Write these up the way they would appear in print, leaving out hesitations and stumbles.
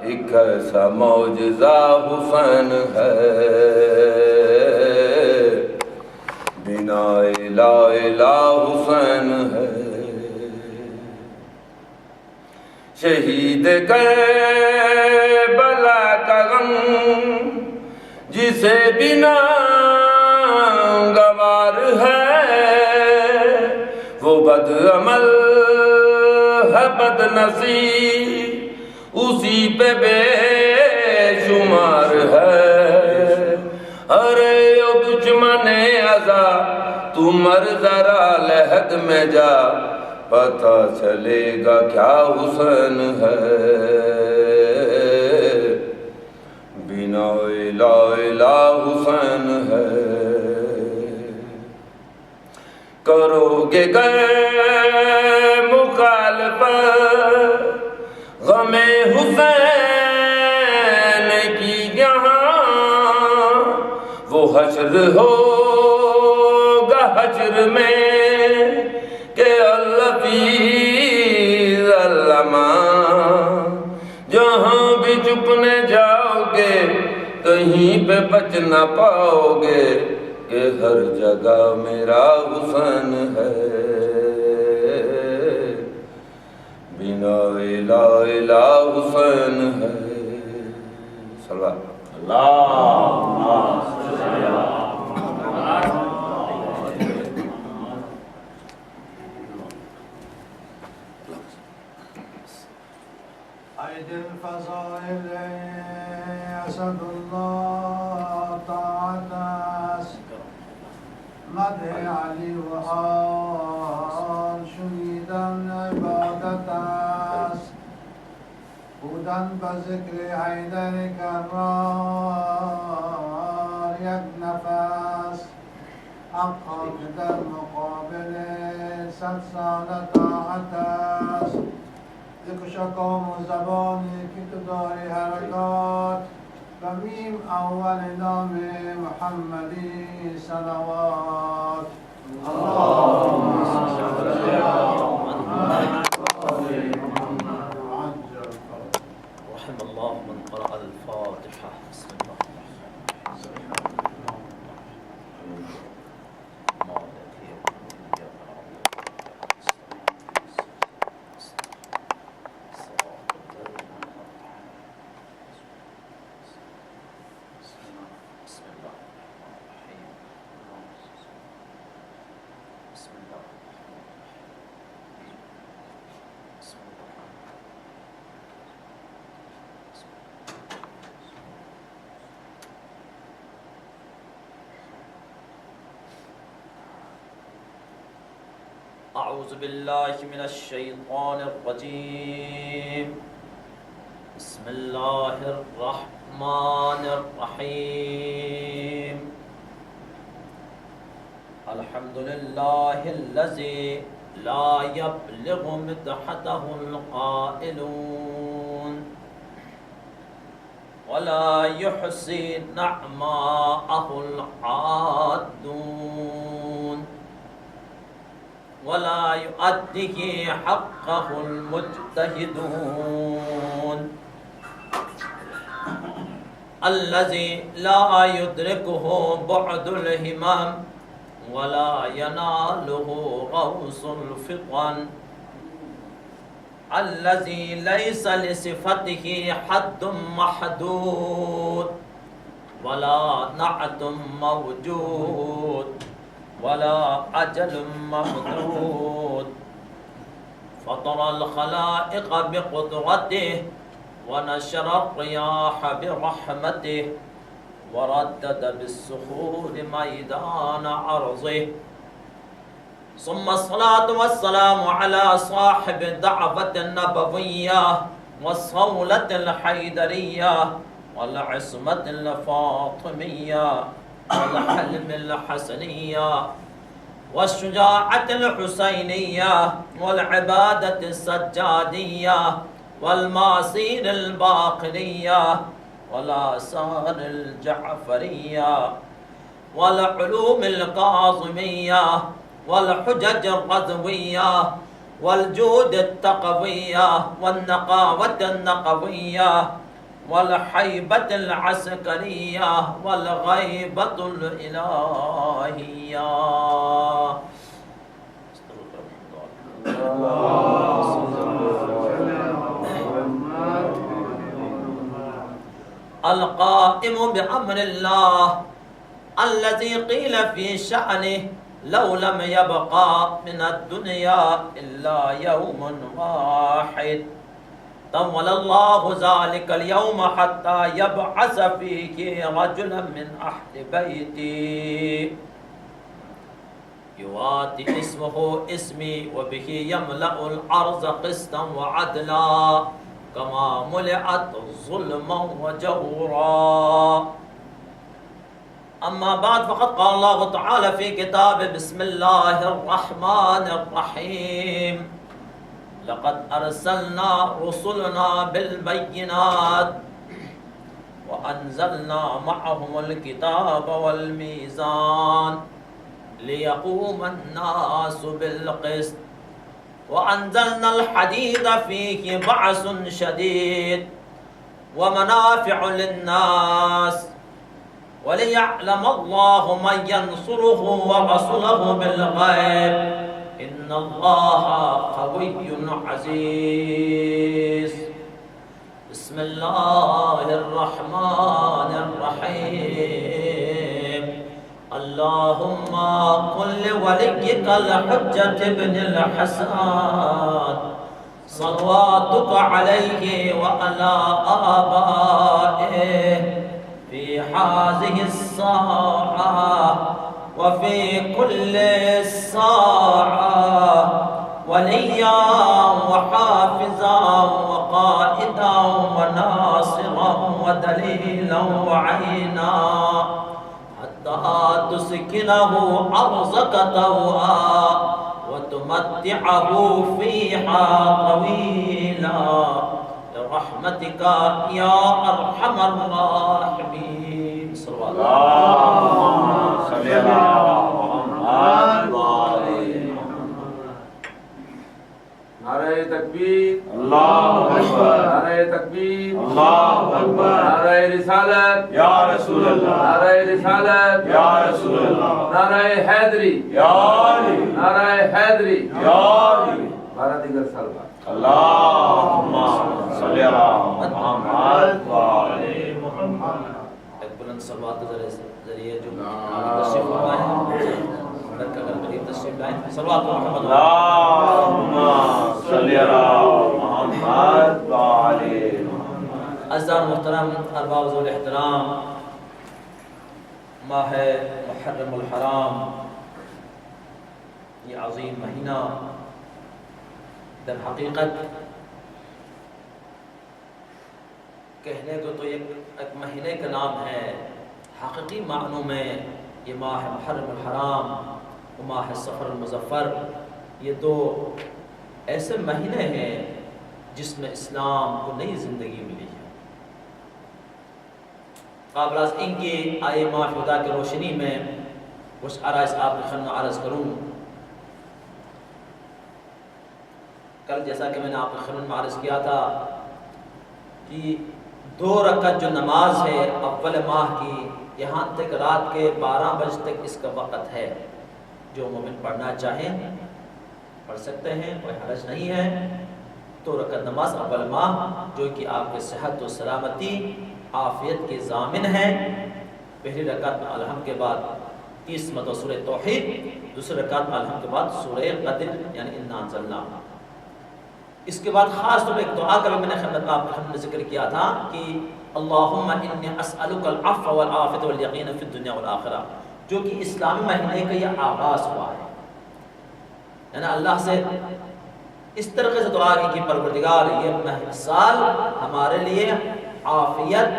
ایک ایسا معجزہ حسین ہے، بنا لا الہ حسین ہے، شہید کربلا کا غم جسے بنا گوار ہے، وہ بد عمل ہے بد نصیب اسی پہ بے شمار ہے، ارے او دشمن ازا تو مر ذرا لحد میں جا، پتہ چلے گا کیا حسین ہے، بنا لا الہ حسین ہے، کرو گے مخالفت غم حسین کی یہاں، وہ حشر ہوگا حشر میں کہ الحفیظ علامہ، جہاں بھی چھپنے جاؤ گے کہیں پہ بچ نہ پاؤ گے کہ ہر جگہ میرا حسین ہے، بنا لا الہ حسین ہے، صلی اللہ عید الفضائل اسد اللہ طاعت است، مدح علی و آل شنیدن عبادت است، بودن به ذکر حیدر کرار یک نفس، حقا که در مقابل 100 سال طاعت است، ذکر شکام و زبانی که تو داری حرکات، و میم اول نام محمدی صلوات. اللهم صل على محمد رحم الله من قرأ الفاتحة. بسم الله أعوذ بالله من الشيطان الرجيم. بسم الله الرحمن الرحيم. الحمد لله الذي لا يبلغ مدحته القائلون ولا يحصي نعماءه العادون ولا يؤديه حقه المجتهدون، الذي لا يدركه بعد الهمم ولا يناله غوص الفطن، الذي ليس لصفته حد محدود ولا نعت موجود ولا أجل محدود، فطر الخلائق بقدرته ونشر الرياح برحمته وردد بالسحور ميدان عرضه، ثم الصلاة والسلام على صاحب الدعوة النبوية والصولة الحيدرية والعصمة الفاطمية والحلم الحسنية والشجاعة الحسينية والعبادة السجادية والماسير الباقرية والآثار الجعفرية والعلوم الكاظمية والحجج الغزوية والجود التقوية والنقاوة النقوية والحیبۃ العسکریہ والغیبۃ الالہیہ. القائم بأمر الله الذي قيل في شأنه لو لم يبقى من الدنيا إلا يوم واحد طول الله ذلك اليوم حتى يبعث فيه رجلا من أهل بيتي يواتي اسمه اسمي وبه يملأ الأرض قسطا وعدلا كما ملئت ظلما وجورا. أما بعد فقد قال الله تعالى في كتابه بسم الله الرحمن الرحيم لقد أرسلنا رسلنا بالبينات وأنزلنا معهم الكتاب والميزان ليقوم الناس بالقسط وأنزلنا الحديد فيه بأس شديد ومنافع للناس وليعلم الله من ينصره ورسوله بالغيب إن الله قوي عزيز. بسم الله الرحمن الرحيم. اللهم قل لوليك الحجة بن الحسن صلواتك عليه وعلى آبائه في هذه الساعة وفي كل ساعة وليا وحافظا وقائدا وناصرا ودليلا وعينا حتى تسكنه أرضك طوعا وتمتعه فيها طويلا برحمتك يا أرحم الراحمين. صلوات اللهم صل على محمد. نعرہ تکبیر، اللہ اکبر. نعرہ تکبیر، اللہ اکبر. نعرہ رسالت، یا رسول اللہ. نعرہ رسالت، یا رسول اللہ. نعرہ حیدری، یا علی. نعرہ حیدری. یا علی. بارہ دیگر سال بعد اللہم صلی علی محمد و علی محمد. ایک بلند صلوات کے ذریعے جو تشریف فرمائے ہیں اگر قریب تشریف لائیں صلوات محمد. اللہم صلی علی محمد و علی محمد. عزیزان محترم، ارباب ذوال احترام، ماہ محرم الحرام، یہ عظیم مہینہ در حقیقت کہنے کو تو ایک مہینے کا نام ہے، حقیقی معنوں میں یہ ماہ محرم الحرام و ماہ صفر المظفر یہ دو ایسے مہینے ہیں جس میں اسلام کو نئی زندگی ملی ہے. قابل از ان کی آئے ماہ خدا کی روشنی میں کچھ آرائش آپ کے خدمت عرض کروں. کل جیسا کہ میں نے آپ کے خدمت میں عرض کیا تھا کہ 2 رکعت جو نماز ہے اول ماہ کی یہاں تک رات کے 12 بجے تک اس کا وقت ہے. جو مومن پڑھنا چاہیں پڑھ سکتے ہیں، کوئی حرج نہیں ہے. 2 رکعت نماز اول ماہ جو کہ آپ کے صحت و سلامتی عافیت کے ضامن ہے. پہلی رکعت میں الحمد کے بعد 30 مرتبہ سورہ توحید، دوسری رکعت میں الحمد کے بعد سورہ قدر یعنی انا انزلنا. اس کے بعد خاص طور پر ایک دعا کا بھی میں نے خدمت میں آپ کے خدمت میں ذکر کیا تھا کہ اللہم انی اسألک العفو والعافیت والیقین فی الدنیا والآخرہ، جو کہ اسلامی مہینے کا یہ آغاز ہوا ہے. یعنی اللہ سے اس طریقے سے دعا کی کہ پروردگار یہ سال ہمارے لیے عافیت،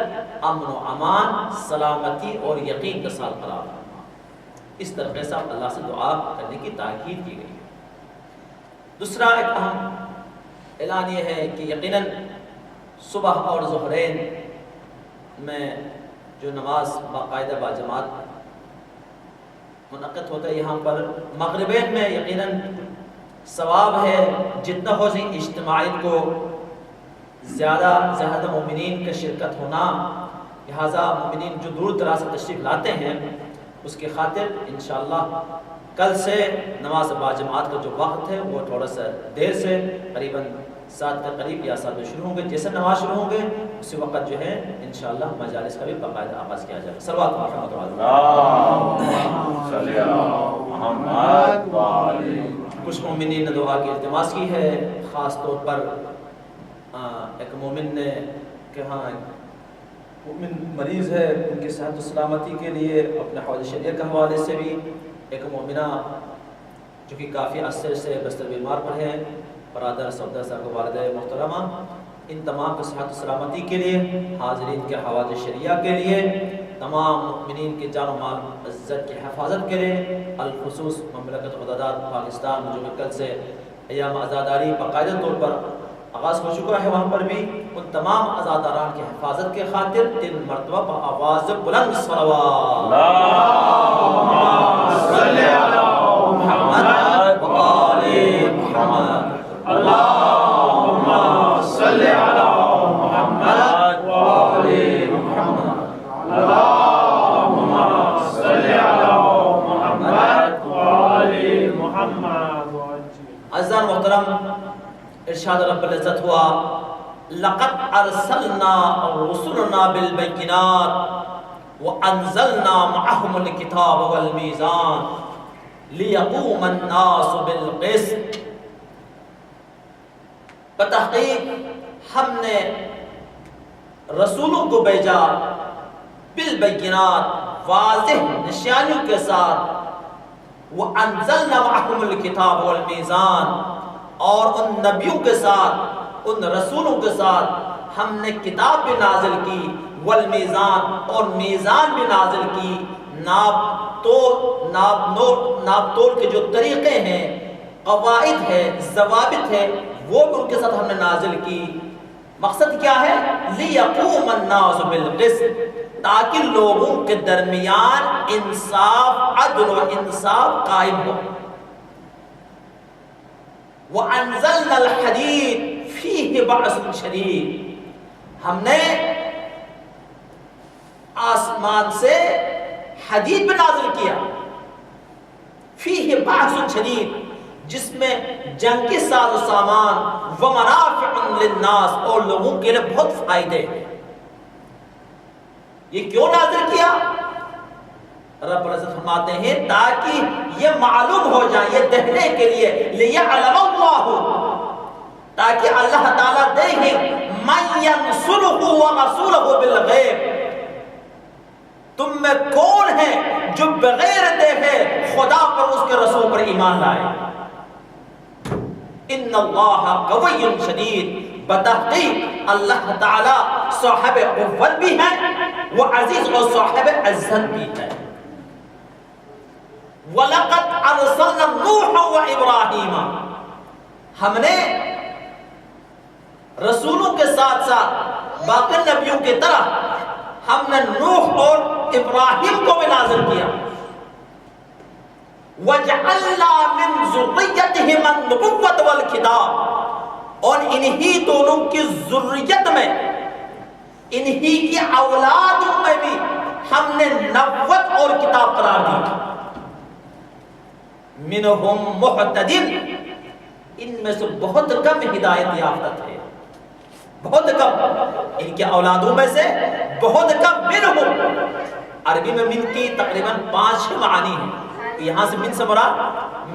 امن و امان، سلامتی اور یقین کا سال قرار فرما. اس طریقے سے اللہ سے دعا کرنے کی تاکید کی گئی ہے. دوسرا ایک اہم اعلان یہ ہے کہ یقیناً صبح اور ظہرین میں جو نماز باقاعدہ باجماعت منعقد ہوتا ہے یہاں پر، مغربین میں یقیناً ثواب ہے. جتنا ہو سی اجتماعیت کو زیادہ مومنین کا شرکت ہونا، لہٰذا مومنین جو دور دراز سے تشریف لاتے ہیں اس کے خاطر انشاءاللہ کل سے نماز باجماعت کا جو وقت ہے وہ تھوڑا سا دیر سے قریباً 7 کے قریب یا 7 میں شروع ہوں گے. جیسے نماز شروع ہوں گے اسی وقت جو ہے انشاءاللہ مجالس کا بھی باقاعدہ آغاز کیا جائے. صلوات محمد صلی اللہ محمد وعلی. کچھ مومنین نے دعا کی التماس کی ہے، خاص طور پر ایک مومن نے کہ ہاں مومن مریض ہے، ان کی صحت و سلامتی کے لیے اپنے حوض شریعہ کے حوالے سے بھی ایک مومنہ جو کہ کافی عرصے سے بستر بیمار پر ہے، برادر سعودہ صاحب کو والدہ محترمہ، ان تمام کی صحت و سلامتی کے لیے، حاضرین کے حوالے شریعہ کے لیے، تمام مؤمنین کے جان و مال عزت کی حفاظت کے لیے، الخصوص مملکت خداداد پاکستان جو کہ کل سے ایام عزاداری باقاعدہ طور پر آغاز ہو چکا ہے، وہاں پر بھی ان تمام عزاداران کی حفاظت کے خاطر 3 مرتبہ بآواز بلند صلوات اللہم صلی علی محمد وآل محمد. اللہم صلی علی محمد وآل محمد. اللہم صلی علی محمد وآل محمد. عزیزان محترم، ارشاد رب العزت ہوا لقد ارسلنا رسلنا بالبینات وانزلنا معهم الكتاب والمیزان لیقوم الناس بالقسط. بتحقیق ہم نے رسولوں کو بھیجا بالبینات واضح نشانیوں کے ساتھ، وانزلنا معهم الكتاب والمیزان، اور ان نبیوں کے ساتھ ان رسولوں کے ساتھ ہم نے کتاب بھی نازل کی، والمیزان، اور میزان بھی نازل کی. ناپ تول کے جو طریقے ہیں، قواعد ہے، ضوابط ہے، وہ بھی ان کے ساتھ ہم نے نازل کی. مقصد کیا ہے؟ لیقوم الناس بالقسط، تاکہ لوگوں کے درمیان انصاف، عدل و انصاف قائم ہو. وَأَنزَلْنَا الْحَدِيدَ فِيهِ بَعْثٌ شَدِيدٌ، ہم نے آسمان سے حدید بھی نازل کیا، فِيهِ بَعْثٌ شَدِيدٌ، جس میں جنگ کی ساز و سامان، وَمَنَافِعٌ لِلنَّاسِ، اور لوگوں کے لیے بہت فائدے. یہ کیوں نازل کیا؟ رب العزت فرماتے ہیں تاکہ یہ معلوم ہو جائے، یہ دیکھنے کے لیے، لِيَعْلَمَ اللَّهُ، تاکہ اللہ تعالیٰ دیکھیں، مَن يَنْصُرُهُ وَرَسُولَهُ بِالْغَيْبِ، تم میں کون ہے جو بغیر دیکھے خدا پر، اس کے رسول پر ایمان لائے. اِنَّ اللَّهَ قَوِيٌّ شَدِيدٌ، بتحقیق اللہ تعالیٰ صاحب قوت بھی ہے، وہ عزیز اور صاحب عزت بھی ہے. وَلَقَدْ أَرْسَلْنَا نُوحًا وَإِبْرَاهِيمَ، ہم نے رسولوں کے ساتھ ساتھ باقی نبیوں کی طرح ہم نے نوح اور ابراہیم کو بھی نازل کیا. وَجَعَلْنَا مِن ذُرِّيَّتِهِمَا النُّبُوَّةَ وَالْكِتَابَ، اور انہی دونوں کی ذریت میں، انہی کی اولادوں میں بھی ہم نے نبوت اور کتاب قرار دی. منہم محتدن، ان میں سے بہت کم ہدایت یافتہ تھے، بہت کم، ان کے اولادوں میں سے بہت کم. منہم، عربی میں من کی تقریباً 5 معانی ہیں. یہاں سے من سے مراد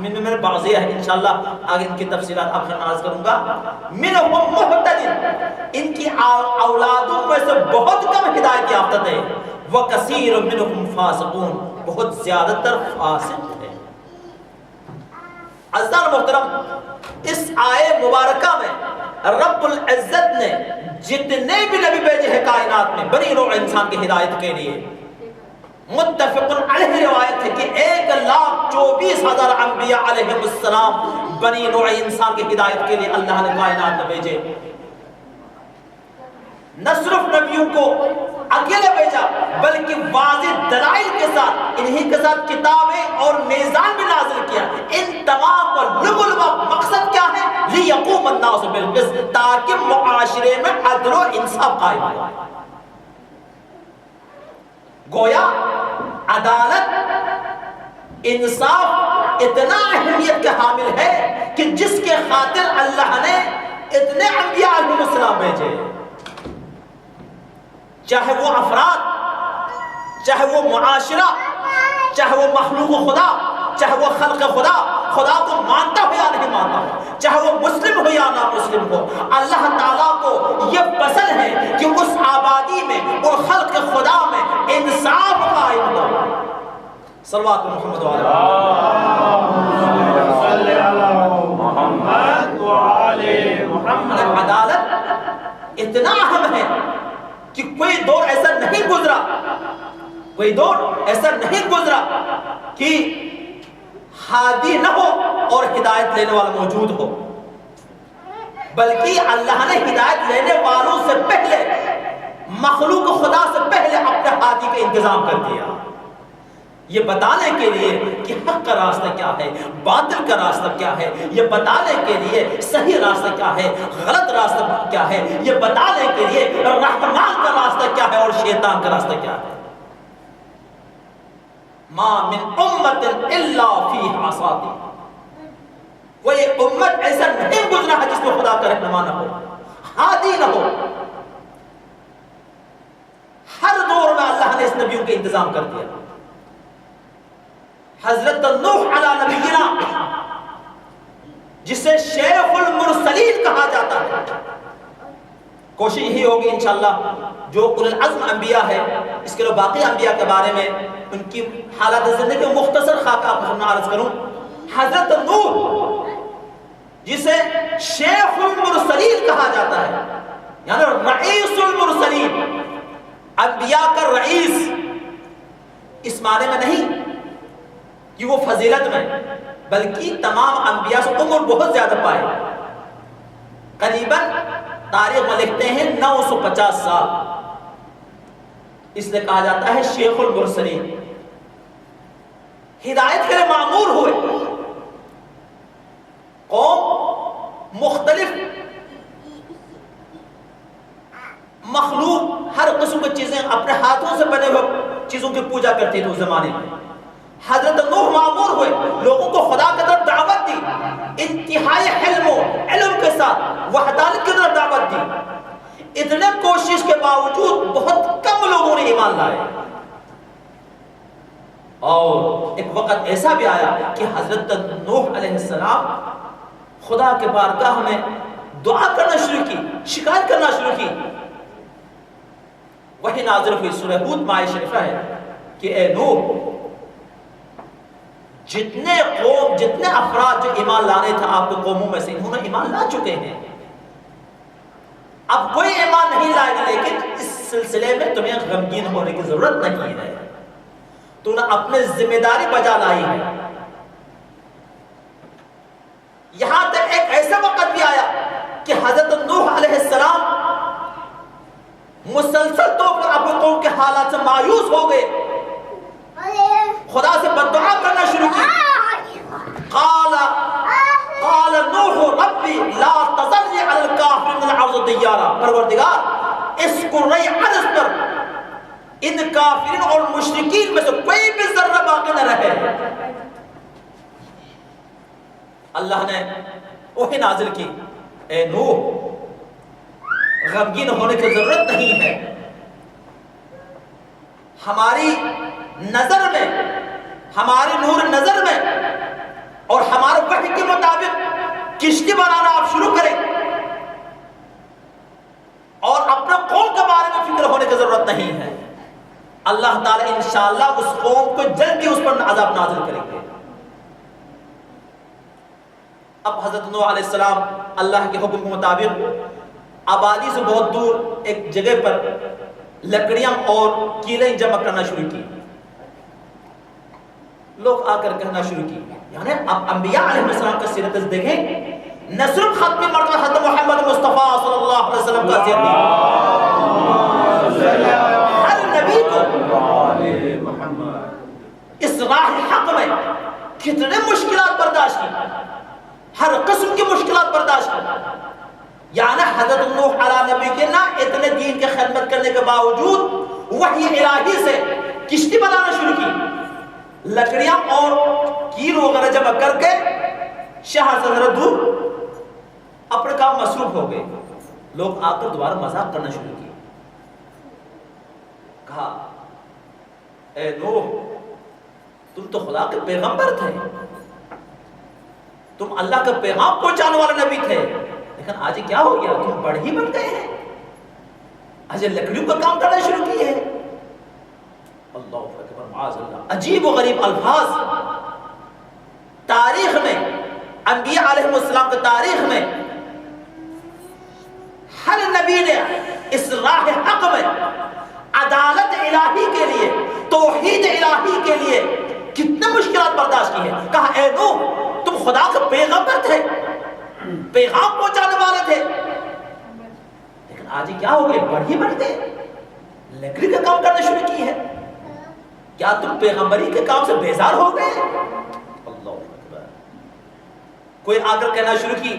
من میں بعضیہ ہے، انشاءاللہ آگے ان کی تفصیلات آپ سے عرض کروں گا. منہم محتدن، ان کی اولادوں میں سے بہت کم ہدایت یافتہ تھے. وکثیر منہم فاسقون، بہت زیادہ تر فاسق تھے. عزیزان محترم، اس آیے مبارکہ میں رب العزت نے جتنے بھی نبی بھیجے ہیں کائنات میں بنی نوع انسان کی ہدایت کے لیے، متفق علیہ روایت ہے کہ 1,24,000 انبیاء علیہ السلام بنی نوع انسان کی ہدایت کے لیے اللہ نے کائنات میں بھیجے. نہ صرف نبیوں کو اکیلے بھیجا بلکہ واضح دلائل کے ساتھ، انہی کے ساتھ کتابیں اور میزان بھی نازل کیا۔ ان تمام کا لب مقصد کیا ہے؟ لیقوم الناس بالقسط، تاکہ معاشرے میں عدل و انصاف قائم ہو۔ گویا عدالت، انصاف اتنا اہمیت کے حامل ہے کہ جس کے خاطر اللہ نے اتنے انبیاء علیہ السلام بھیجے، چاہے وہ افراد، چاہے وہ معاشرہ، چاہے وہ مخلوق خدا، چاہے وہ خلق خدا، خدا کو مانتا ہو یا نہیں مانتا ہو، چاہے وہ مسلم ہو یا نا مسلم ہو، اللہ تعالیٰ کو یہ پسند ہے کہ اس آبادی میں اور خلق خدا میں انصاف قائم ہو۔ صلوات محمد علیہ محمد۔ عدالت اتنا اہم ہے کہ کوئی دور ایسا نہیں گزرا، کوئی دور ایسا نہیں گزرا کہ ہادی نہ ہو اور ہدایت لینے والا موجود ہو، بلکہ اللہ نے ہدایت لینے والوں سے پہلے، مخلوق خدا سے پہلے اپنے ہادی کا انتظام کر دیا، یہ بتانے کے لیے کہ حق کا راستہ کیا ہے، باطل کا راستہ کیا ہے، یہ بتانے کے لیے صحیح راستہ کیا ہے، غلط راستہ کیا ہے، یہ بتانے کے لیے رحمان کا راستہ کیا ہے اور شیطان کا راستہ کیا ہے۔ ما من امت الا فیہا صادق، کوئی امت ایسا نہیں گزرا ہے جس میں خدا کا رہنما نہ ہو، ہادی نہ ہو۔ ہر دور میں اللہ نے اس نبیوں کے انتظام کر دیا۔ حضرت نوح علی نبینا، جسے شیخ المرسلین کہا جاتا ہے، کوشش یہی ہوگی انشاءاللہ جو اولو العزم انبیاء ہے، اس کے لئے باقی انبیاء کے بارے میں ان کی حالات زندگی میں مختصر خاکہ آپ کو عرض کروں۔ حضرت نوح جسے شیخ المرسلین کہا جاتا ہے، یعنی رئیس المرسلین، انبیاء کا رئیس، اس معنی میں نہیں کہ وہ فضیلت میں، بلکہ تمام انبیاء سے عمر بہت زیادہ پائے، قریباً تاریخ میں لکھتے ہیں 950 سال، اس لیے کہا جاتا ہے شیخ المرسلین۔ ہدایت کے لیے معمور ہوئے، قوم مختلف مخلوق ہر قسم کی چیزیں اپنے ہاتھوں سے بنے ہوئے چیزوں کی پوجا کرتے تھے اس زمانے میں۔ حضرت نوح معمور ہوئے، لوگوں کو خدا کی طرف دعوت دی، انتہائی حلم و علم کے ساتھ وحدانیت کی طرف دعوت دی۔ اتنے کوشش کے باوجود بہت کم لوگوں نے ایمان لائے، اور ایک وقت ایسا بھی آیا کہ حضرت نوح علیہ السلام خدا کے بارگاہ میں دعا کرنا شروع کی، شکایت کرنا شروع کی۔ وہی نازل ہوئی سورہ ہود میں آیت شریفہ ہے کہ اے نوح، جتنے قوم، جتنے افراد جو ایمان لانے تھے آپ کو قوموں میں سے، انہوں نے ایمان لا چکے ہیں، اب کوئی ایمان نہیں لائے گا، لیکن اس سلسلے میں تمہیں غمگین ہونے کی ضرورت نہیں ہے، تو نے اپنے ذمہ داری بجا لائی ہے۔ یہاں تک ایک ایسا وقت بھی آیا کہ حضرت نوح علیہ السلام مسلسل طور پر اپنے قوم کے حالات سے مایوس ہو گئے، خدا سے بددعا کرنا شروع کی۔ قال نوح ربی لا تذرنی علی الکافرین من الارض دیارا، پروردگار اس کرۂ ارض پر ان کافرین اور مشرکین میں سے کوئی بھی ذرہ باقی نہ رہے۔ اللہ نے وہی نازل کی، اے نوح غمگین ہونے کی ضرورت نہیں ہے، ہماری نظر میں، ہماری نور نظر میں اور ہمارے وحی کے مطابق کشتی بنانا آپ شروع کریں، اور اپنے قوم کے بارے میں فکر ہونے کی ضرورت نہیں ہے۔ اللہ تعالیٰ انشاءاللہ اس قوم کو جلدی اس پر عذاب نازل کریں گے۔ اب حضرت نوح علیہ السلام اللہ کے حکم کے مطابق آبادی سے بہت دور ایک جگہ پر لکڑیاں اور کیلیں جمع کرنا شروع کی۔ لوگ آ کر کہنا شروع کی، یعنی اب انبیاء علیہ السلام کا سیرت دیکھیں، نہ صرف ختم مرتبہ حضرت محمد مصطفیٰ صلی اللہ علیہ وسلم کا سیرت، اس راہ حق میں کتنے مشکلات برداشت کی، ہر قسم کی مشکلات برداشت کی. یعنی حضرت نوح علیہ نبی کے نا اتنے دین کے خدمت کرنے کے باوجود وحی الہی سے کشتی بنانا شروع کی. لکڑیاں اور کیل وغیرہ جمع کر کے شہر سے ذرا دور اپنے کام مصروف ہو گئے. لوگ آ کر دوبارہ مذاق کرنا شروع کی. کہا اے نوح تم تو خدا کے پیغمبر تھے، تم اللہ کا پیغام پہنچانے والے نبی تھے، لیکن آج کیا ہو گیا؟ تم بڑھئی بن گئے ہیں، آج لکڑیوں کا کام کرنا شروع کیے ہیں. اللہ اکبر، معاذ اللہ. عجیب و غریب الفاظ تاریخ میں، انبیاء علیہ السلام کی تاریخ میں ہر نبی نے اس راہ حق میں عدالت الہی کے لیے، توحید الہی کے لیے کتنے مشکلات برداشت کی ہیں. کہا اے نوح تم خدا کے پیغمبر تھے، پیغام پہنچانے والے تھے، لیکن آج کیا ہو گئے؟ بڑھئی بن گئے، لکڑی کا کام کرنا شروع کی ہے. کیا تم پیغمبری کے کام سے بیزار ہو گئے؟ اللہ اکبر. کوئی آ کر کہنا شروع کی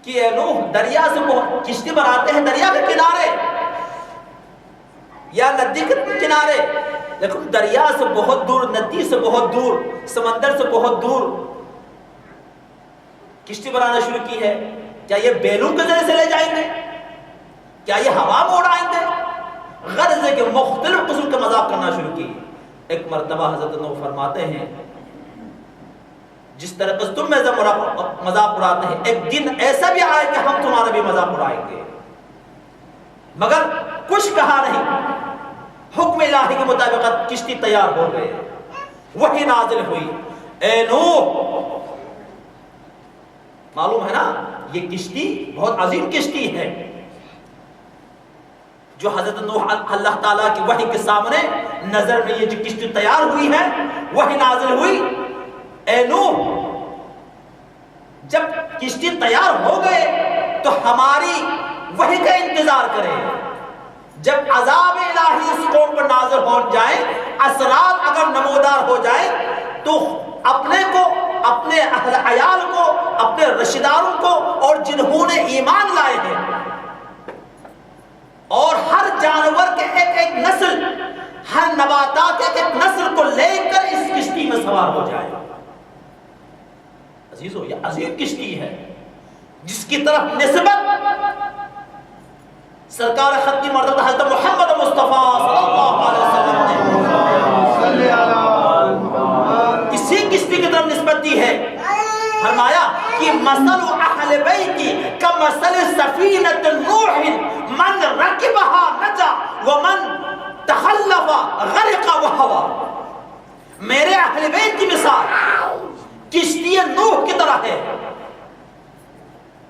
کہ اے نوح دریا سے کشتی بناتے ہیں دریا کے کنارے یا ندی کے کنارے، لیکن دریا سے بہت دور، ندی سے بہت دور، سمندر سے بہت دور کشتی بنانا شروع کی ہے. کیا یہ بیلوں کے ذریعے سے لے جائیں گے؟ کیا یہ ہوا میں اڑائیں گے؟ غرض ہے کہ مختلف قسم کے مذاق کرنا شروع کی. ایک مرتبہ حضرت نوح فرماتے ہیں جس طرح تم میں سے مذاق اڑاتے ہیں، ایک دن ایسا بھی آئے کہ ہم تمہارا بھی مذاق اڑائیں گے. مگر کچھ کہا نہیں، حکم الہی کے مطابق کشتی تیار ہو گئے، وحی نازل ہوئی. اے نوح، معلوم ہے نا یہ کشتی بہت عظیم کشتی ہے جو حضرت نوح اللہ تعالیٰ کی وحی کے سامنے نظر میں یہ جو کشتی تیار ہوئی ہے، وحی نازل ہوئی. اے نوح جب کشتی تیار ہو گئے تو ہماری وحی کا انتظار کریں. جب عذاب الہی اس قوم پر نازل ہو جائے، اثرات اگر نمودار ہو جائے، تو اپنے کو، اپنے اہل عیال کو، اپنے رشتےداروں کو اور جنہوں نے ایمان لائے ہیں اور ہر جانور کے ایک ایک نسل، ہر نباتات کے ایک ایک نسل کو لے کر اس کشتی میں سوار ہو جائے. عزیزو یہ عظیم کشتی ہے جس کی طرف نسبت سرکار ختم مردد حضرت محمد مصطفیٰ صلی اللہ علیہ وسلم نے اسی کشتی کی طرف نسبت دی ہے. فرمایا کہ مثل اہل بیتی کمثل سفینۃ نوح من رکبها نجا ومن تخلف غرق وهوى. میرے اہل بیت کی مثال کشتی نوح کی طرح ہے.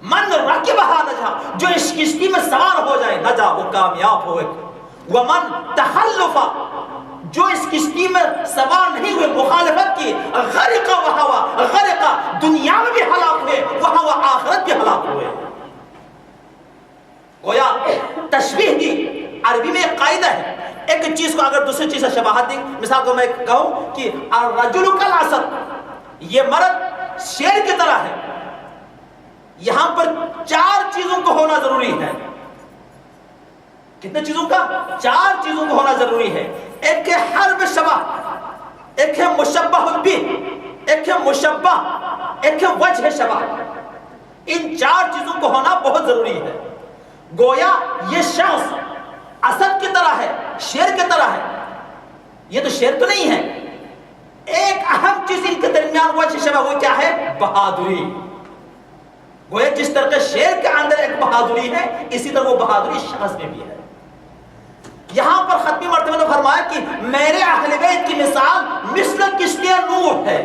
من رکبها نجا، جو اس کشتی میں سوار ہو جائے نجا، وہ کامیاب ہوئے. ومن تخلف، جو اس کشتی میں سوار نہیں ہوئے، مخالفت کی، غرق وہوا، غرق دنیا میں بھی ہلاک ہوئے، وہوا آخرت بھی ہلاک ہوئے. گویا تشبیہ دی. عربی میں ایک قاعدہ ہے، ایک چیز کو اگر دوسری چیز سے شباہت دی، مثال کو میں کہوں کہ الرجل کالاسد، یہ مرد شیر کی طرح ہے. یہاں پر 4 چیزوں کو ہونا ضروری ہے. کتنے چیزوں کا؟ 4 چیزوں کو ہونا ضروری ہے. ایک ہے حرب شبہ، ایک ہے مشبہ بہ، ایک ہے مشبہ، ایک ہے وجہ شبہ. ان 4 چیزوں کو ہونا بہت ضروری ہے. گویا یہ شخص اسد کی طرح ہے، شیر کی طرح ہے. یہ تو شیر تو نہیں ہے. ایک اہم چیز ان کے درمیان وجہ شبہ وہ کیا ہے؟ بہادری. گویا جس طرح شیر کے اندر ایک بہادری ہے، اسی طرح وہ بہادری شخص میں بھی ہے. یہاں پر ختمی مرتبہ نے فرمایا کہ میرے اہل بیت کی مثال مثل کشتی نوح ہے.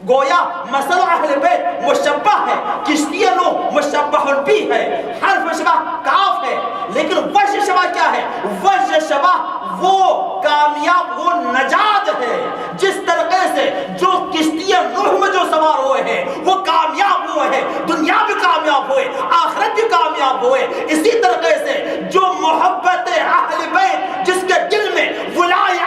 گویا مثل اہل بیت مشبہ ہے، کشتی نوح مشبہ بھی ہے. حرف شبہ کاف ہے، لیکن وجہ شبہ کیا ہے؟ وجہ شبہ وہ کامیاب، وہ نجات ہے. جس طریقے سے جو کشتی نوح میں جو سوار ہوئے ہیں وہ کامیاب ہوئے ہیں، دنیا بھی کامیاب ہوئے، آخرت بھی کامیاب ہوئے، اسی طریقے سے جو محبت اہل بیت جس کے دل میں ولائے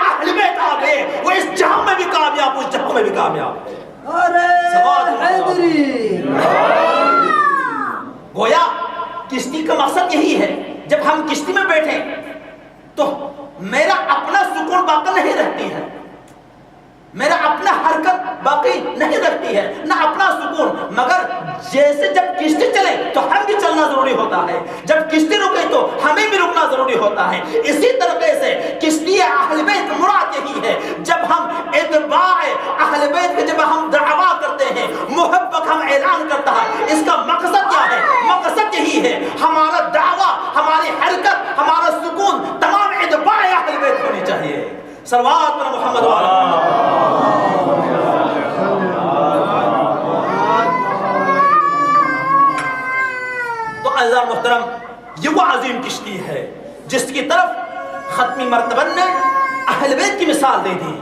تو میرا اپنا سکون باقی نہیں رہتی ہے، میرا اپنا حرکت باقی نہیں رکھتی ہے، نہ اپنا سکون. مگر جیسے جب کشتی چلے تو ہم بھی چلنا ضروری ہوتا ہے، جب کشتی رکے تو ہمیں بھی رکنا ضروری ہوتا ہے. اسی طریقے سے کشتی اہل بیت مراد یہی ہے. جب ہم اتباع اہل بیت کے جب ہم دعویٰ کرتے ہیں، محبت ہم اعلان کرتا ہے، اس کا مقصد کیا ہے؟ مقصد یہی ہے ہمارا دعویٰ، ہماری حرکت، ہمارا سکون تمام اتباع اہل بیت ہونی چاہیے. صلوات پر محمد تو عزیزان محترم، یہ وہ عظیم کشتی ہے جس کی طرف ختمی مرتبہ نے اہل بیت کی مثال دے دی.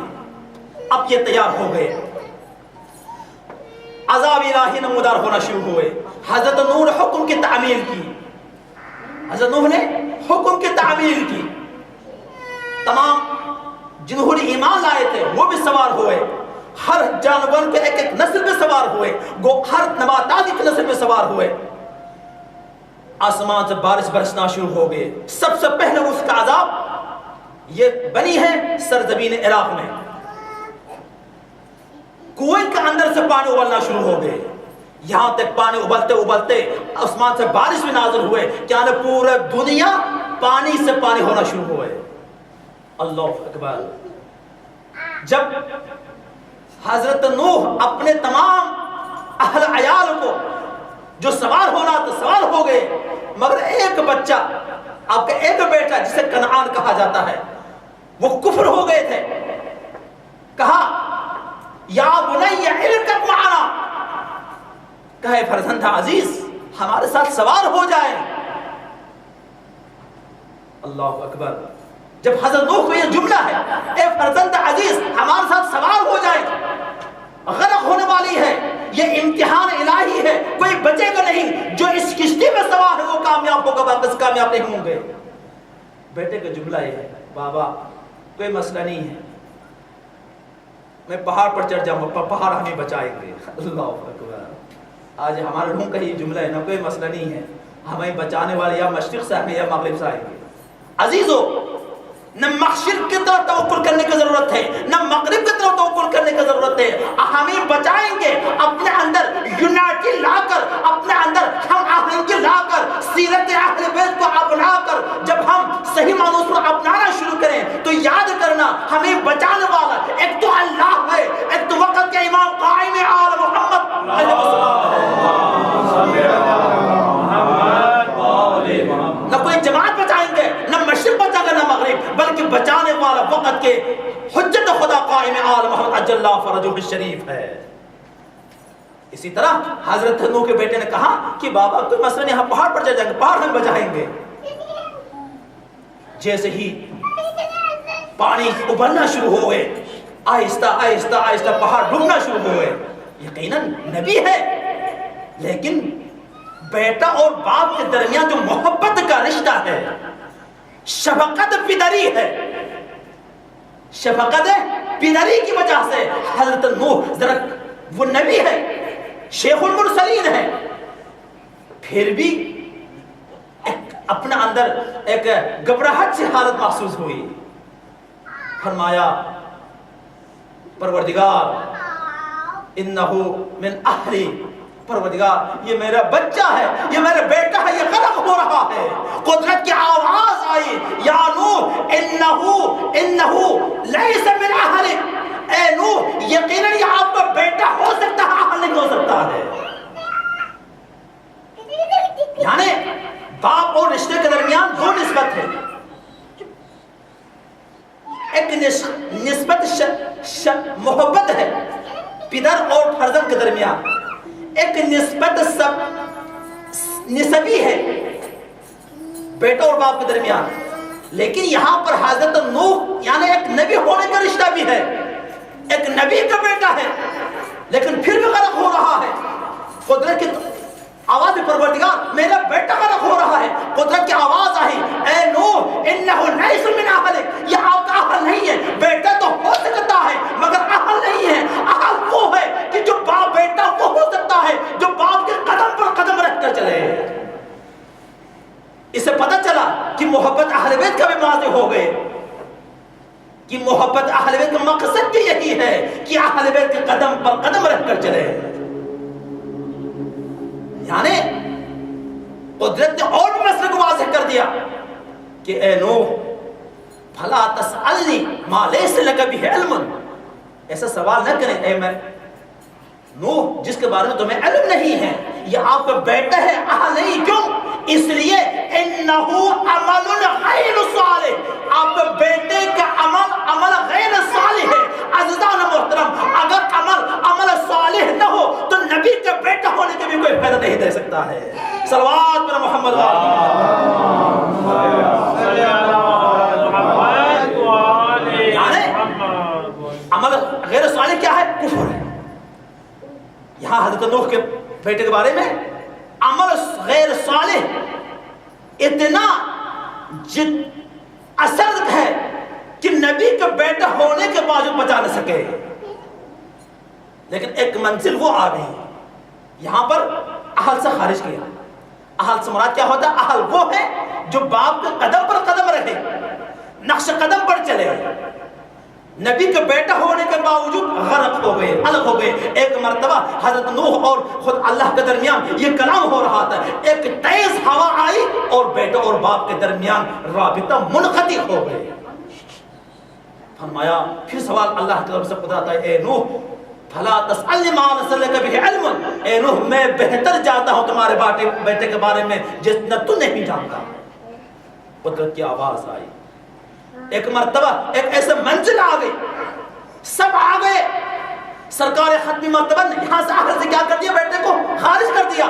اب یہ تیار ہو گئے، عذاب الہی نمودار ہونا شروع ہوئے. حضرت نوح نے حکم کی تعمیل کی، حضرت نوح نے حکم کی تعمیل کی. تمام جنہوں نے ایمان لائے تھے وہ بھی سوار ہوئے، ہر جانور کے ایک ایک نسل پہ سوار ہوئے، ہر نباتات کی نسل پہ سوار ہوئے. آسمان سے بارش برسنا شروع ہو گئے. سب سے پہلے اس کا عذاب یہ بنی ہے سرزمین عراق میں. کنویں کے اندر سے پانی ابلنا شروع ہو گئے، یہاں تک پانی ابلتے ابلتے آسمان سے بارش بھی نازل ہوئے، کیا پورے دنیا پانی سے پانی ہونا شروع ہوئے. اللہ اکبر. جب حضرت نوح اپنے تمام اہل عیال کو جو سوار ہونا تو سوار ہو گئے، مگر ایک بچہ، آپ کا ایک بیٹا جسے کنعان کہا جاتا ہے، وہ کفر ہو گئے تھے. کہا یا بنی ارکب معنا، کہے فرزند عزیز ہمارے ساتھ سوار ہو جائے. اللہ اکبر. جب حضرت نوح کو یہ جملہ ہے، اے فرزند عزیز ہمارے ساتھ سوار ہو جائے، غرق ہونے والی ہے، یہ امتحان الہی ہے، کوئی بچے گا نہیں. جو اس کشتی میں سوار ہے وہ کامیاب ہوگا، واپس کامیاب نہیں ہوں گے. بیٹے کا جملہ یہ ہے، بابا کوئی مسئلہ نہیں ہے، میں پہاڑ پر چڑھ جاؤں گا، پہاڑ ہمیں بچائیں گے. اللہ اکبر. آج ہمارے روم کا یہ جملہ ہے، نہ کوئی مسئلہ نہیں ہے، ہمیں بچانے والے یا مشرق سے آئیں گے یا مغرب سے آئیں گے. عزیزو، نہ مشرق کی طرف توکل کرنے کی ضرورت ہے، نہ مغرب کی طرف توکل کرنے کی ضرورت ہے. ہمیں بچائیں گے اپنے اندر یونائٹی لا کر، اپنے اندر ہم آہنگی لا کر، سیرت اہل بیت کو اپنا کر جب ہم صحیح معنوں پر اپنانا شروع کریں تو یاد کرنا ہمیں بچانے والا ایک تو اللہ ہے، ایک تو وقت کے امام قائم آل محمد علیہ السلام ہے. نہ کوئی جماعت بچائیں گے، نہ مشرق بچائیں گے، نہ مغرب، بلکہ بچانے والا وقت کے حجت خدا قائم آل محمد عجل اللہ فرجہ الشریف ہے. اسی طرح حضرت نوح کے بیٹے نے کہا کہ بابا کوئی مسئلہ نہیں، ہم پہاڑ پر چڑھ جائیں گے، پہاڑ ہم بچائیں گے. جیسے ہی پانی ابلنا شروع ہوئے، آہستہ آہستہ آہستہ پہاڑ ڈوبنا شروع ہوئے. یقیناً نبی ہے، لیکن بیٹا اور باپ کے درمیان جو محبت کا رشتہ ہے، شفقت پدری ہے، شفقت پدری کی وجہ سے حضرت نوح ذرا وہ نبی ہے، شیخ المرسلین ہے، پھر بھی اپنا اندر ایک گھبراہٹ سے حالت محسوس ہوئی. فرمایا پروردگار انہو من اہلی، پروردگار یہ میرا بچہ ہے، یہ میرا بیٹا ہے، یہ غرق ہو رہا ہے. قدرت کی آواز آئی، یا نوح انہو لیس من اہلک، اے نوح یقیناً یہ آپ کا بیٹا ہو سکتا ہے، اہل نہیں ہو سکتا ہے. یعنی باپ اور رشتے کے درمیان دو نسبت ہے، ایک نسبت محبت ہے پدر اور فرزند کے درمیان، ایک نسبت نسبی ہے بیٹا اور باپ کے درمیان. لیکن یہاں پر حضرت نوح یعنی ایک نبی ہونے کا رشتہ بھی ہے، ایک نبی کا بیٹا ہے، لیکن پھر بھی غرق ہو رہا ہے. قدرت کی آواز پروردگار میرا بیٹا غرق ہو رہا ہے. قدرت کی آواز آئی، اے نوح انہو لیس من اہلک، یہ آپ کا اہل نہیں ہے. بیٹا تو ہو سکتا ہے مگر اہل نہیں ہے. اہل وہ ہے کہ جو باپ بیٹا وہ ہو سکتا ہے جو باپ کے قدم پر قدم رکھ کر چلے. اسے پتہ چلا کہ محبت اہل بیت کا بھی واضح ہو گئے کہ محبت اہل بیت کا مقصد بھی یہی ہے کہ اہل بیت کے قدم پر قدم رکھ کر چلے. یعنی قدرت نے اور بھی مسئلے کو واضح کر دیا کہ اے نوح فلا تسألنی ما لیس لک بہ علم، ایسا سوال نہ کریں اے میں نوح جس کے بارے میں تمہیں علم نہیں ہے. یہ آپ کا بیٹا ہے نہیں، کیوں؟ اس لیے انہو عمل غیر صالح، آپ کے بیٹے کا عمل غیر صالح ہے. عزیزان محترم، اگر عمل صالح نہ ہو تو نبی کے بیٹا ہونے کے بھی کوئی فائدہ نہیں دے سکتا ہے. صلوات پر محمد عمل غیر صالح کیا ہے؟ کفر ہے. یہاں حضرت نوح کے بیٹے کے بارے میں عمل غیر صالح اتنا اثر ہے کہ نبی کا بیٹا ہونے کے باوجود بچا نہ سکے. لیکن ایک منزل وہ آ گئی، یہاں پر اہل سے خارج کیا. اہل سے مراد کیا ہوتا ہے؟ اہل وہ ہے جو باپ کے قدم پر قدم رہے، نقش قدم پر چلے. نبی کا بیٹا ہونے کے باوجود غرق ہو گئے، الگ ہو گئے. ایک مرتبہ حضرت نوح اور خود اللہ کے درمیان یہ کلام ہو رہا تھا، ایک تیز ہوا آئی اور بیٹا اور باپ کے درمیان رابطہ منقطع ہو گئے. فرمایا پھر سوال اللہ کی طرف سے خدا آتا ہے، اے نوح فلا تسألنی ما لیس لک بہ علم، اے نوح میں بہتر جانتا ہوں تمہارے بیٹے کے بارے میں جتنا تو نہیں جانتا. قدرت کی آواز آئی. ایک مرتبہ ایک ایسے منزل آ گئی، سب آ گئے. سرکار ختمی مرتبہ نے یہاں سے آخر سے کیا کر دیا؟ بیٹے کو خارج کر دیا،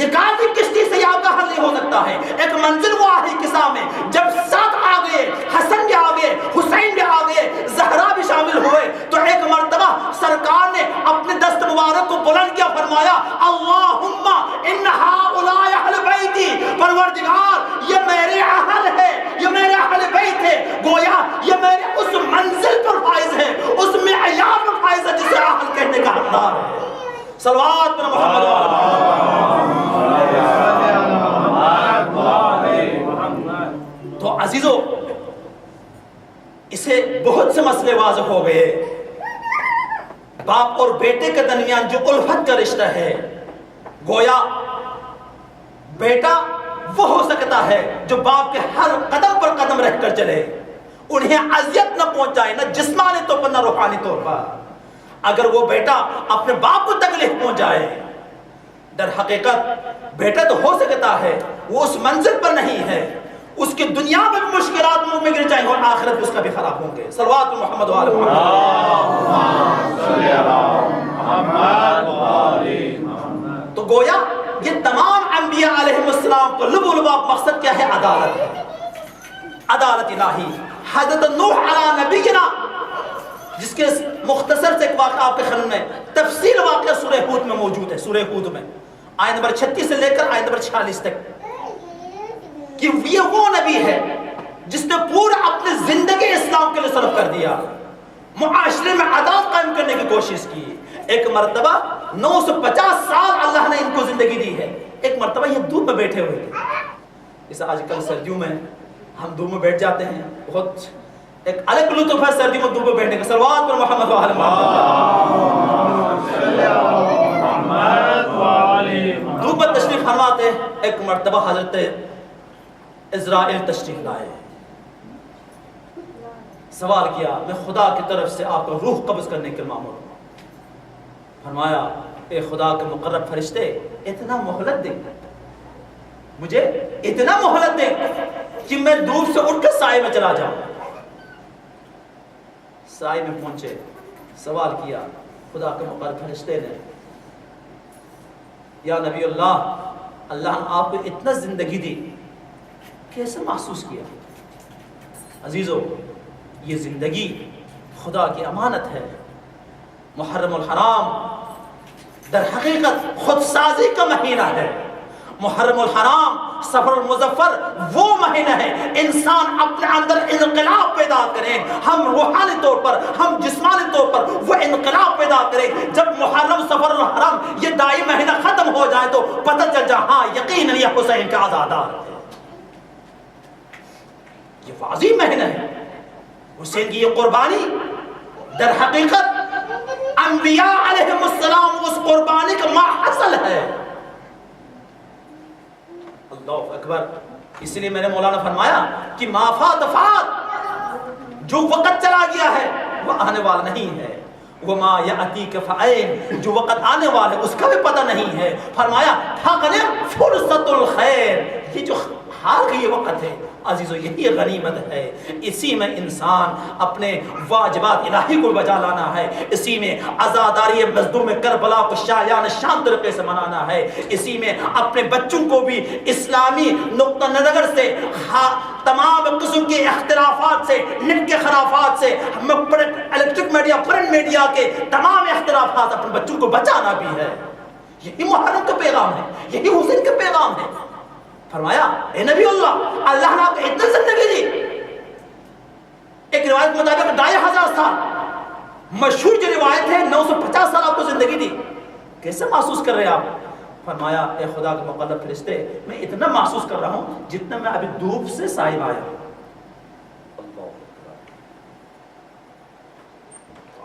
نکال دی کشتی سے. یہ آپ کا حل نہیں ہو سکتا ہے. ایک منزل وہ آئی قصہ میں جب ساتھ آ گئے، حسن بھی آ گئے، حسین بھی آ گئے، زہرا بھی شامل ہوئے، تو ایک مرتبہ سرکار نے اپنے دست مبارک کو بلند کیا، فرمایا اللہم ان ہؤلاء اہل بیتی، پروردگار یہ میرے اہل ہے، یہ میرے اہل بیت ہے. گویا یہ میرے اس منزل پر فائز ہے، اس معیار پر فائز ہے جسے اہل کہنے کا حقدار ہے. صلوات پر محمد تو عزیزو، اسے بہت سے مسئلے واضح ہو گئے. باپ اور بیٹے کے درمیان جو الفت کا رشتہ ہے، گویا بیٹا وہ ہو سکتا ہے جو باپ کے ہر قدم پر قدم رکھ کر چلے، انہیں اذیت نہ پہنچائے، نہ جسمانی طور پر نہ روحانی طور پر. اگر وہ بیٹا اپنے باپ کو تکلیف پہنچائے، در حقیقت بیٹا تو ہو سکتا ہے وہ اس منزل پر نہیں ہے، اس کی دنیا میں بھی مشکلات منہ میں گر جائیں اور آخرت اس کا بھی خراب ہوں گے. صلوات محمد و آل محمد. تو گویا یہ تمام انبیاء علیہ السلام کو لب و لباب مقصد کیا ہے؟ عدالت ہے، عدالت الہی. حضرت نوح علی نبینا، جس کے مختصر سے ایک واقعہ آپ کے خیال میں تفصیل واقعہ سورہ ہود میں موجود ہے. سورہ ہود میں آیت نمبر 36 سے لے کر آیت نمبر 46 تک، کہ یہ وہ نبی ہے جس نے پورا اپنی زندگی اسلام کے لیے صرف کر دیا، معاشرے میں عدالت قائم کرنے کی کوشش کی. ایک مرتبہ 950 سال اللہ نے ان کو زندگی دی ہے. ایک مرتبہ یہ دھوپ میں بیٹھے ہوئے تھے، جیسے آج کل سردیوں میں ہم دھوپ میں بیٹھ جاتے ہیں، بہت ایک الگ لطف ہے سردی میں دھوپ میں بیٹھنے کا. صلوات پر محمد و آل محمد. دھوپ میں تشریف فرماتے، ایک مرتبہ حضرت اسرائیل تشریف لائے. سوال کیا، میں خدا کی طرف سے آپ کو روح قبض کرنے کے مامور ہوں. فرمایا اے خدا کے مقرب فرشتے، اتنا مہلت دیں مجھے، اتنا مہلت دیں کہ میں دھوپ سے اٹھ کر سائے میں چلا جاؤں. سائے میں پہنچے، سوال کیا خدا کے مقرب فرشتے نے، یا نبی اللہ، اللہ نے آپ کو اتنا زندگی دی، کیسے محسوس کیا؟ عزیزو، یہ زندگی خدا کی امانت ہے. محرم الحرام در حقیقت خود سازی کا مہینہ ہے. محرم الحرام سفر المظفر وہ مہینہ ہے انسان اپنے اندر انقلاب پیدا کرے، ہم روحانی طور پر، ہم جسمانی طور پر وہ انقلاب پیدا کرے. جب محرم سفر الحرام یہ دائی مہینہ ختم ہو جائے تو پتہ چل جائے ہاں یقیناً یہ حسین کا عزادار ہے. یہ عظیم محنت ہے. حسین کی یہ قربانی در حقیقت انبیاء علیہ السلام اس قربانی کا ماحصل ہے. اللہ اکبر. اس لیے میں نے مولانا فرمایا کہ ما فات فات، جو وقت چلا گیا ہے وہ آنے والا نہیں ہے. وما یأتیک فعین، جو وقت آنے والا ہے اس کا بھی پتہ نہیں ہے. فرمایا فغنم فرصت الخیر، یہ جو حال کا یہ وقت ہے عزیزو یہی غنیمت ہے. اسی میں انسان اپنے واجبات الہی کو بجا لانا ہے. اسی میں عزاداری مظلوم کربلا کو شایان شان طریقے سے منانا ہے. اسی میں اپنے بچوں کو بھی اسلامی نقطہ نظر سے تمام قسم کے اختلافات سے، نیٹ کے خرافات سے، الیکٹرک میڈیا، پرنٹ میڈیا کے تمام اختلافات اپنے بچوں کو بچانا بھی ہے. یہی محرم کا پیغام ہے، یہی حسین کا پیغام ہے. فرمایا اے نبی اللہ، اللہ نے آپ کو اتنی زندگی دی. ایک روایت کے مطابق 2500 سال، مشہور جو روایت ہے 950 سال آپ کو زندگی دی. کیسے محسوس کر رہے آپ؟ فرمایا اے خدا کے مقدس فرشتے، میں اتنا محسوس کر رہا ہوں جتنا میں ابھی دھوپ سے صاحب آیا.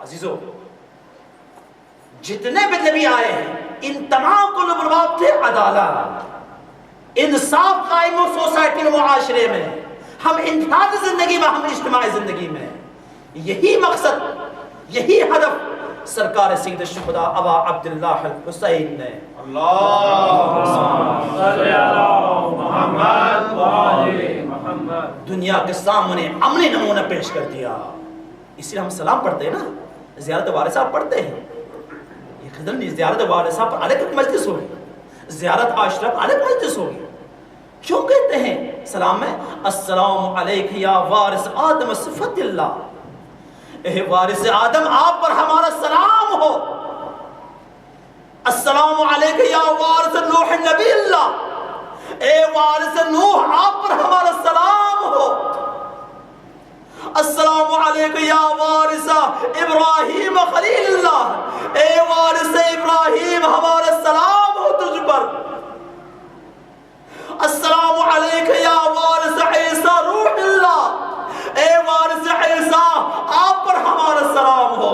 عزیزو جتنے بھی نبی آئے ہیں ان تمام کو لبرباب تھے عدالت، انصاف قائم ہو سوسائٹی میں، معاشرے میں. ہم انفرادی زندگی میں، ہم اجتماعی زندگی میں. یہی مقصد، یہی ہدف سرکار سید الشہداء ابا عبداللہ الحسین نے دنیا کے سامنے عملی نمونہ پیش کر دیا. اس لیے ہم سلام پڑھتے ہیں نا، زیارت وارث صاحب پڑھتے ہیں. یہ خضر نہیں، زیارت وارث صاحب پر الگ مجلس ہوگی، زیارت عاشرہ پر الگ مجلس ہوگی. کیوں کہتے ہیں سلام میں السلام علیک یا وارث آدم صفت اللہ، اے وارث آدم آپ پر ہمارا سلام ہو. السلام علیک یا وارث نوح نبی اللہ، اے وارث نوح آپ پر ہمارا سلام ہو. السلام علیک یا وارث ابراہیم خلیل اللہ، اے وارث ابراہیم ہمارا سلام ہو تجھ پر. السلام علیک یا وارث عیسیٰ روح اللہ، اے وارث عیسیٰ آپ پر ہمارا سلام ہو.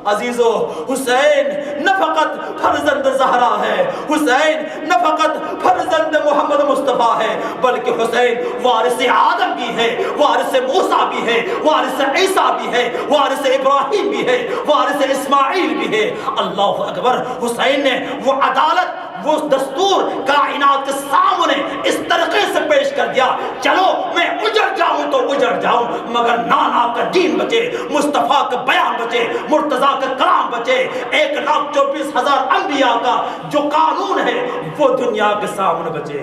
عزیزو حسین نہ فقط فرزند زہرا ہے، حسین نہ فقط فرزند محمد مصطفیٰ ہے، بلکہ حسین وارث آدم بھی ہے، وارث موسیٰ بھی ہے، وارث عیسیٰ بھی ہے، وارث ابراہیم بھی ہے، وارث اسماعیل بھی ہے. اللہ اکبر. حسین نے وہ عدالت، وہ دستور کائنات کے سامنے اس طریقے سے پیش کر دیا، چلو میں اجڑ جاؤں تو اجڑ جاؤں مگر نانا کا دین بچے، مصطفیٰ کا بیان بچے، مرتضیٰ کا کلام بچے. 1,24,000 انبیاء کا جو قانون ہے وہ دنیا کے سامنے بچے.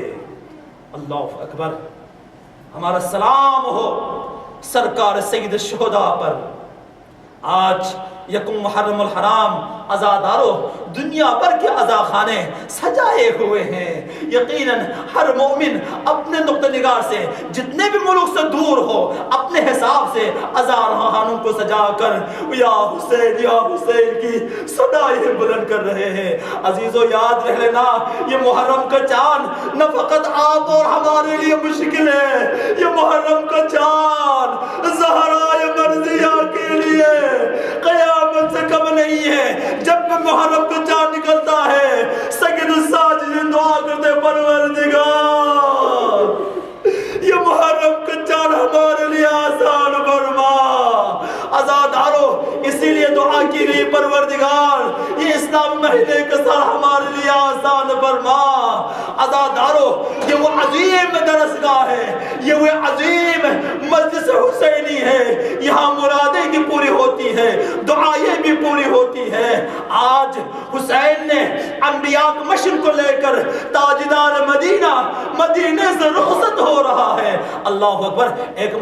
اللہ اکبر. ہمارا سلام ہو سرکار سید الشہداء پر. آج یکم محرم الحرام عزادارو دنیا بھر کے عزا خانے سجائے ہوئے ہیں. یقیناً ہر مومن اپنے نقطہ نگار سے جتنے بھی ملک سے دور ہو اپنے حساب سے عزا خانوں کو سجا کر یا حسین کی صدائیں بلند کر رہے ہیں. عزیزو یاد رہ لینا یہ محرم کا چاند نہ فقط آپ اور ہمارے لیے مشکل ہے، یہ محرم کا چاند زہرائے مرضیہ کے لیے قیامت سے کم نہیں ہے. جب بھی محرم کا چاند نکلتا ہے سید الساجدین دعا کرتے پروردگار یہ محرم کا چاند ہمارے لیے آسان فرما. عزادارو اسی لیے دعا کی گئی پروردگار یہ اسلام مہینے کا سال ہمارے لیے آسان فرما. عزادارو یہ وہ عظیم درسگاہ ہے، یہ وہ عظیم مجلس حسینی ہے، یہاں مرادیں بھی پوری ہوتی ہے، دعائیں بھی پوری ہوتی ہے. آج حسین نے انبیاء کے مشن کو لے کر تاجدار مدینہ مدینے سے رخصت ہو رہا ہے. اللہ اکبر. ایک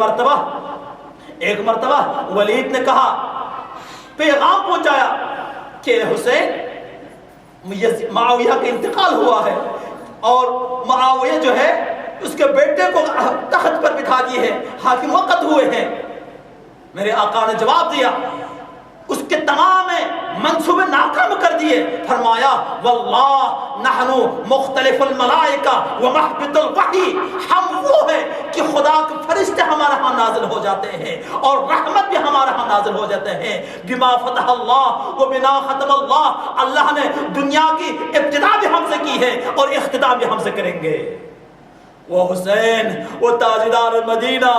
مرتبہ ولید نے کہا، پیغام پہنچایا کہ حسین معاویہ کا انتقال ہوا ہے اور معاویہ جو ہے اس کے بیٹے کو تخت پر بٹھا دیے ہیں، حاکم وقت ہوئے ہیں. میرے آقا نے جواب دیا، اس کے تمام منصوبے ناکام کر دیے. فرمایا واللہ نحنو مختلف الملائکہ ومحبط الوحی، ہم وہ ہیں کہ خدا کے فرشتے ہمارے ہاں نازل ہو جاتے ہیں اور رحمت بھی ہمارے ہاں نازل ہو جاتے ہیں. بما فتح اللہ و بنا ختم اللہ، اللہ نے دنیا کی ابتدا بھی ہم سے کی ہے اور اختتام بھی ہم سے کریں گے. وہ حسین، وہ تاجدار مدینہ،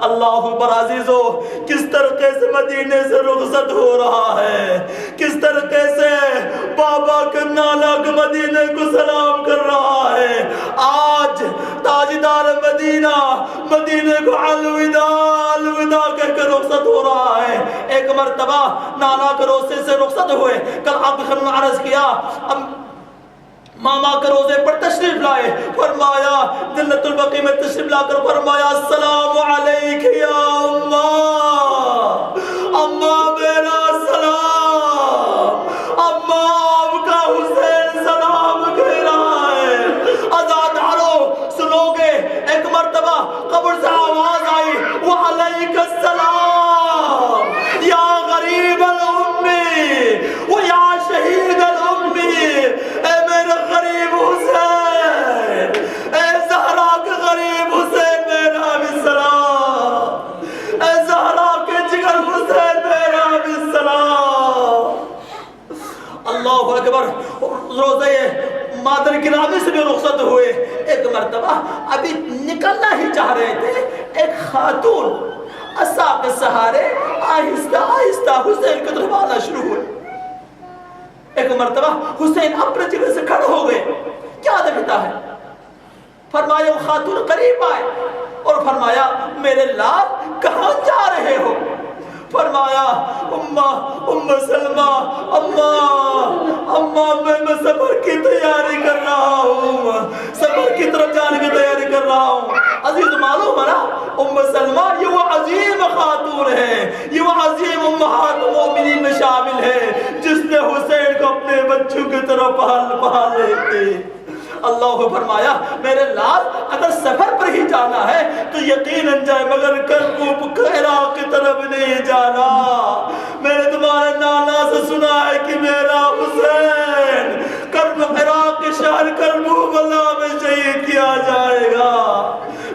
اللہ اکبر عزیزو، کس طریقے سے مدینے سے رخصت ہو رہا ہے، کس طریقے سے بابا کے نانا کے مدینے کو سلام کر رہا ہے. آج تاجدار مدینہ مدینے کو الوداع الوداع کہہ کر رخصت ہو رہا ہے. ایک مرتبہ نانا کے روزے سے رخصت ہوئے. کل آپ نے عرض کیا ماما کے روزے پر تشریف لائے، فرمایا جنت البقیع میں تشریف لا کر فرمایا السلام علیک یا اماں، اماں میرا سلام، اماں آپ کا حسین سلام کہہ رہا ہے. عزادارو سنو گے، ایک مرتبہ قبر سے آواز آئی وعلیک السلام یا غریب الامّی و یا شہید الامّی، اے میرے غریب حسین، اے زہرا کے غریب حسین میرا بھی سلام، اے زہرا کے جگر حسین میرا بھی سلام. اللہ اکبر. روزے مادر گرامی سے بھی رخصت ہوئے. ایک مرتبہ ابھی نکلنا ہی چاہ رہے تھے، ایک خاتون عصا کے سہارے آہستہ آہستہ حسین کی طرف آنا شروع ہوئے. ایک مرتبہ حسین اپنے جگہ سے کھڑے ہو گئے. کیا دیکھتا ہے؟ فرمایا وہ خاتون قریب آئے اور فرمایا میرے لال کہاں جا رہے ہو؟ فرمایا ام سلمہ، اماں میں سفر کی تیاری کر رہا ہوں، سفر کی طرف جانے کی تیاری کر رہا ہوں. عزیز معلوم ہے نا ام سلمہ یہ وہ عظیم خاتون ہے، یہ وہ عظیم امہات مومنین میں شامل ہے جس نے حسین کو اپنے بچوں کی طرف پال لیتے. اللہ فرمایا میرے لال اگر سفر پر ہی جانا ہے تو یقیناً جائے مگر کرکوب عراق کی طرف نہیں جانا. میں نے تمہارے نانا سے سنا ہے کہ میرا حسین کرکوب عراق کے شہر کرکوب اللہ میں شہید کیا جائے گا.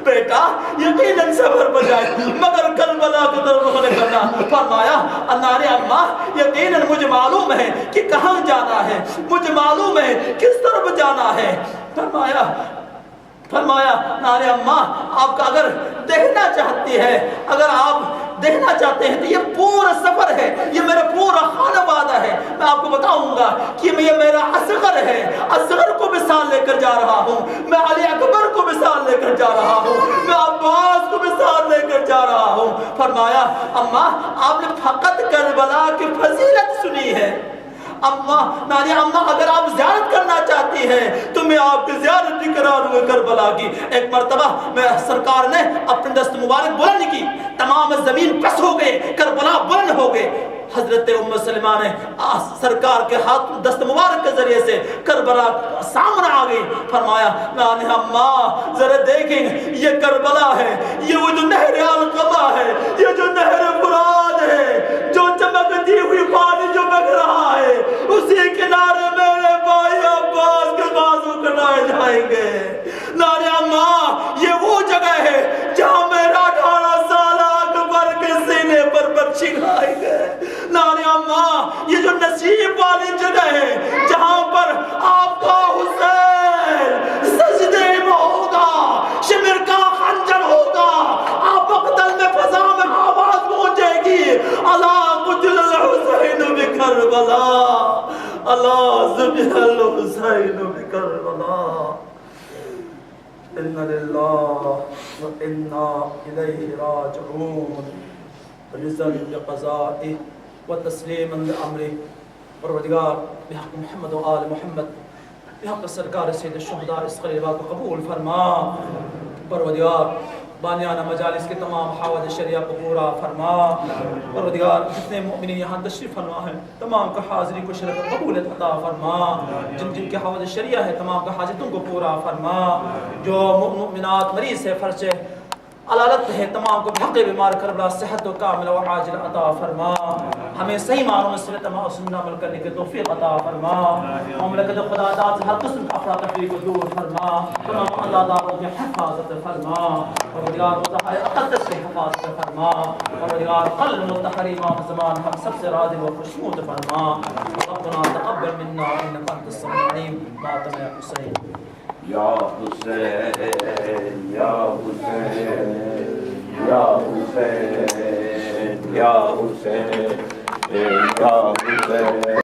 بیٹا یقیناً سفر پر جائے مگر کربلا کی طرف رخ نہیں کرنا. فرمایا نانے اماں یقیناً مجھے معلوم ہے کہ کہاں جانا ہے، مجھے معلوم ہے کس طرف جانا ہے. فرمایا نانے اماں آپ کا اگر دیکھنا چاہتی ہے، اگر آپ دیکھنا چاہتے ہیں تو یہ پورا سفر ہے، یہ میرا پورا خانوادہ ہے. میں آپ کو بتاؤں گا کہ یہ میرا اصغر ہے، اصغر کو بھی ساتھ لے کر جا رہا ہوں، میں علی اکبر کو بھی ساتھ لے کر جا رہا ہوں، میں عباس کو بھی ساتھ لے کر جا رہا ہوں. فرمایا اماں آپ نے فقط کربلا کی فضیلت سنی ہے. اماں نانی اماں اگر آپ زیارت کرنا چاہتی ہیں تو میں آپ کی زیارت بھی کرا دوں گا کربلا کی. ایک مرتبہ میں سرکار نے اپنے دست مبارک بلند کی، تمام زمین پس ہو گئے، کربلا بلند ہو گئے. حضرت ام سلمہ نے سرکار کے ہاتھ دست مبارک کے ذریعے سے کربلا سامنے آ گئی. فرمایا نانی اماں ذرا دیکھیں یہ کربلا ہے، یہ وہ جو نہر علقمہ ہے، یہ جو نہر فرات ہے، جو چمکتی ہوئی پانی جو بہہ رہا ہے، اسی کنارے میرے بھائی عباس کے بازو کٹائے جائیں گے. نانی اماں یہ وہ جگہ ہے جہاں میرا 18 سالہ اکبر کے سینے پر بچی کھائے گئے. نانی اماں یہ جو نصیب والی جگہ ہے جہاں پر آپ کا حسین سجدے میں ہوگا، شمر کا خنجر ہوگا، آپ مقتل میں فضا میں آواز پہنچے گی اللہ قتل الحسین بکربلا، اللہ ذبح الحسین بکربلا. ان للہ و انا الیہ راجعون. رضا بقضائه وتسلیما لامره. پروردگار بحق محمد و آل محمد، بحق سرکار سید الشہداء اس قریبات کو قبول فرما. پروردگار بانیانہ مجالس کے تمام حوادث شریعہ کو پورا فرما. پروردگار جتنے مومنین یہاں تشریف فرما ہیں تمام کا حاضری کو شرف قبولیت عطا فرما. جن جن کے حوادث شریعہ ہے تمام کا حاجتوں کو پورا فرما. جو مؤمنات مریض ہے فرش علالت ہے تمام کو حق بیمار کربلا صحت و کامل و عاجل عطا فرما. ہمیں صحیح معنوں میں صرف تمام سننا عمل کرنے کی توفیق عطا فرما. مملکت خدا داد سے ہر قسم کا افراتفری کو دور فرما. تمام اللہ داروں کی حفاظت فرما. پروردگار مظہر اقدس کی حفاظت فرما. پروردگار قلب متحر امام زمان ہم سب سے راضی و خوشنود فرما. ربنا تقبل منا انك انت السميع العليم. ماتم يا حسين یا حسین یا حسین یا حسین یا حسین یا حسین.